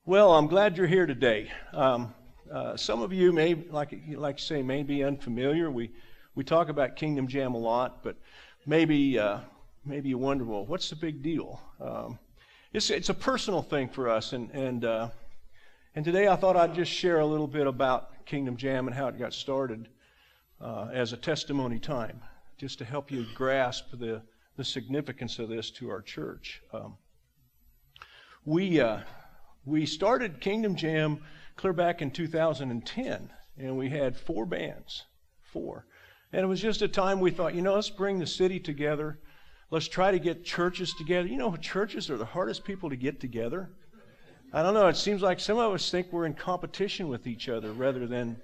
Well, I'm glad you're here today. Some of you may, like you say, may be unfamiliar. We talk about Kingdom Jam a lot, but maybe you wonder, well, what's the big deal? It's a personal thing for us, and today I thought I'd just share a little bit about Kingdom Jam and how it got started as a testimony time, just to help you grasp the significance of this to our church. We started Kingdom Jam clear back in 2010, and we had 4 bands. And it was just a time we thought, let's bring the city together. Let's try to get churches together. Churches are the hardest people to get together. I don't know, it seems like some of us think we're in competition with each other rather than,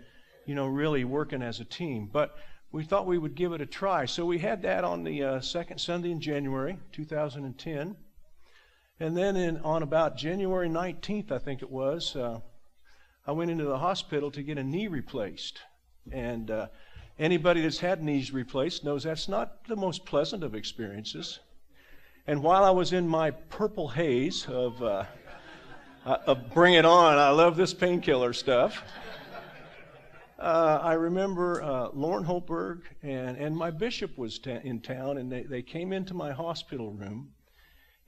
really working as a team. But we thought we would give it a try. So we had that on the second Sunday in January 2010. And then on about January 19th, I think it was, I went into the hospital to get a knee replaced. And anybody that's had knees replaced knows that's not the most pleasant of experiences. And while I was in my purple haze of bring it on, I love this painkiller stuff, I remember Lauren Holberg and my bishop was in town, and they came into my hospital room.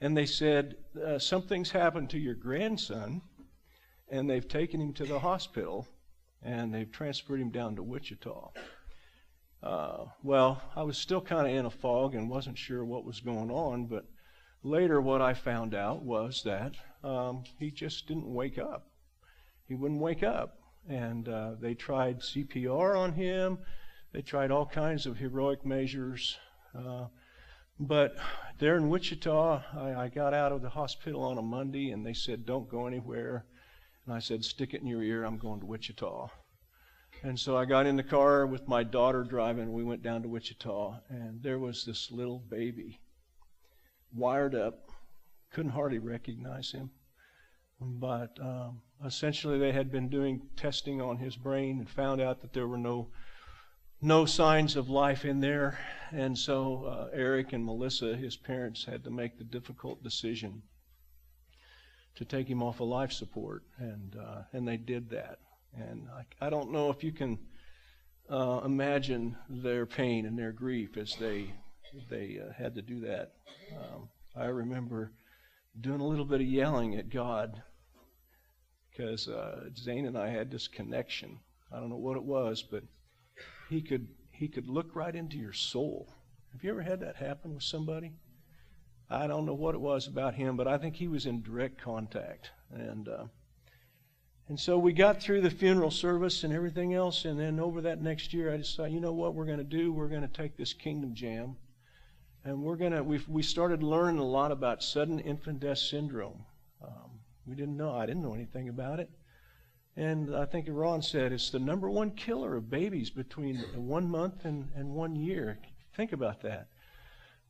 And they said, something's happened to your grandson, and they've taken him to the hospital, and they've transferred him down to Wichita. Well, I was still kind of in a fog and wasn't sure what was going on, but later what I found out was that he just didn't wake up. He wouldn't wake up. And they tried CPR on him. They tried all kinds of heroic measures. But there in Wichita, I got out of the hospital on a Monday, and they said, don't go anywhere. And I said, stick it in your ear, I'm going to Wichita. And so I got in the car with my daughter driving, and we went down to Wichita, and there was this little baby, wired up, couldn't hardly recognize him. But essentially they had been doing testing on his brain and found out that there were no signs of life in there, and so Eric and Melissa, his parents, had to make the difficult decision to take him off of life support, and they did that. And I don't know if you can imagine their pain and their grief as they had to do that. I remember doing a little bit of yelling at God because Zane and I had this connection. I don't know what it was, but he could look right into your soul. Have you ever had that happen with somebody? I don't know what it was about him, but I think he was in direct contact. And so we got through the funeral service and everything else, and then over that next year, I just thought, what we're going to do? We're going to take this Kingdom Jam, and we started learning a lot about sudden infant death syndrome. I didn't know anything about it. And I think Ron said it's the #1 killer of babies between 1 month and 1 year. Think about that.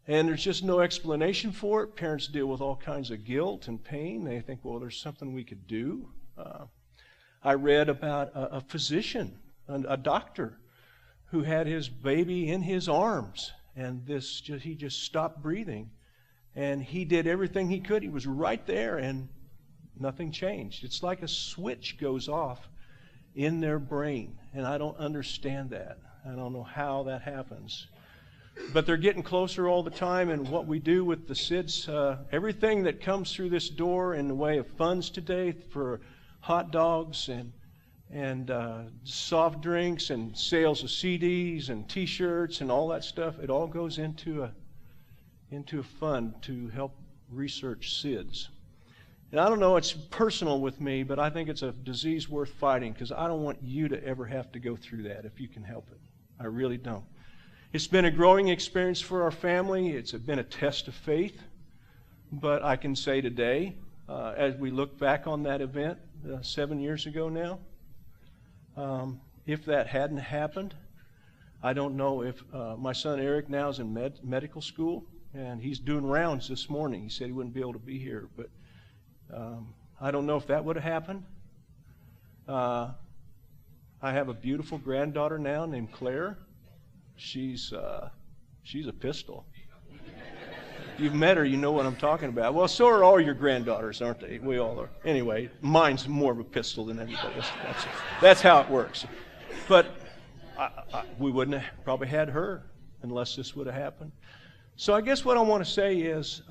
And there's just no explanation for it. Parents deal with all kinds of guilt and pain. They think, well, there's something we could do. I read about a physician, a doctor, who had his baby in his arms, and he just stopped breathing. And he did everything he could. He was right there, and nothing changed. It's like a switch goes off in their brain, and I don't understand that. I don't know how that happens. But they're getting closer all the time, and what we do with the SIDS, everything that comes through this door in the way of funds today for hot dogs and soft drinks and sales of CDs and T-shirts and all that stuff, it all goes into a fund to help research SIDS. And I don't know, it's personal with me, but I think it's a disease worth fighting because I don't want you to ever have to go through that if you can help it. I really don't. It's been a growing experience for our family. It's been a test of faith. But I can say today, as we look back on that event 7 years ago now, if that hadn't happened, I don't know if my son Eric now is in medical school, and he's doing rounds this morning. He said he wouldn't be able to be here, but I don't know if that would have happened. I have a beautiful granddaughter now named Claire. She's a pistol. you've met her, you know what I'm talking about. Well, so are all your granddaughters, aren't they? We all are. Anyway, mine's more of a pistol than anybody's. That's how it works. But we wouldn't have probably had her unless this would have happened. So I guess what I want to say is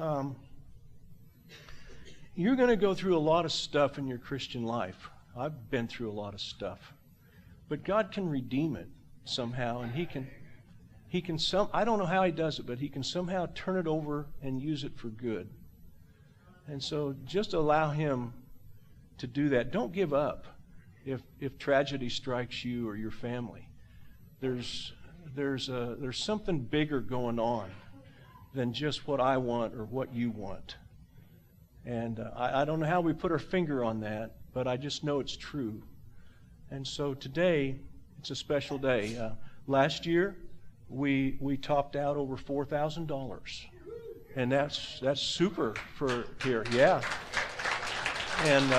you're going to go through a lot of stuff in your Christian life. I've been through a lot of stuff. But God can redeem it somehow, and He can I don't know how He does it, but He can somehow turn it over and use it for good. And so just allow Him to do that. Don't give up if tragedy strikes you or your family. There's something bigger going on than just what I want or what you want. And I don't know how we put our finger on that, but I just know it's true. And so today, it's a special day. Last year, we topped out over $4,000. And that's super for here, yeah. And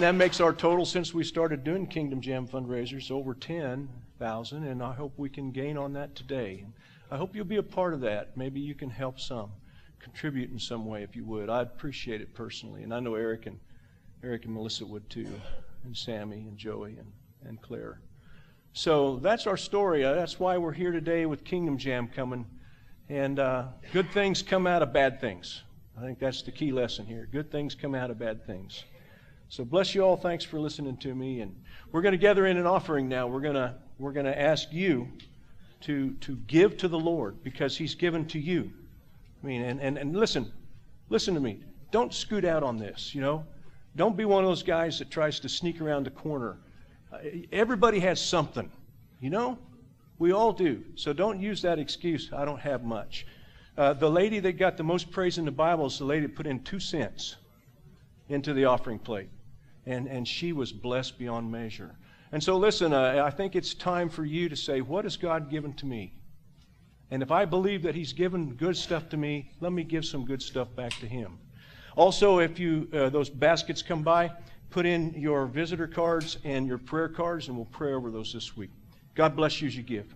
that makes our total since we started doing Kingdom Jam fundraisers over 10,000, and I hope we can gain on that today. I hope you'll be a part of that. Maybe you can help contribute in some way if you would. I'd appreciate it personally, and I know Eric and Melissa would too, and Sammy and Joey and Claire. So that's our story. That's why we're here today with Kingdom Jam coming. And good things come out of bad things. I think that's the key lesson here. Good things come out of bad things. So bless you all. Thanks for listening to me. And we're going to gather in an offering now. We're going to ask you to give to the Lord because He's given to you. I mean, and listen to me. Don't scoot out on this, you know. Don't be one of those guys that tries to sneak around the corner. Everybody has something, you know. We all do. So don't use that excuse, I don't have much. The lady that got the most praise in the Bible is the lady that put in 2 cents into the offering plate. And she was blessed beyond measure. And so listen, I think it's time for you to say, what has God given to me? And if I believe that He's given good stuff to me, let me give some good stuff back to Him. Also, if those baskets come by, put in your visitor cards and your prayer cards, and we'll pray over those this week. God bless you as you give.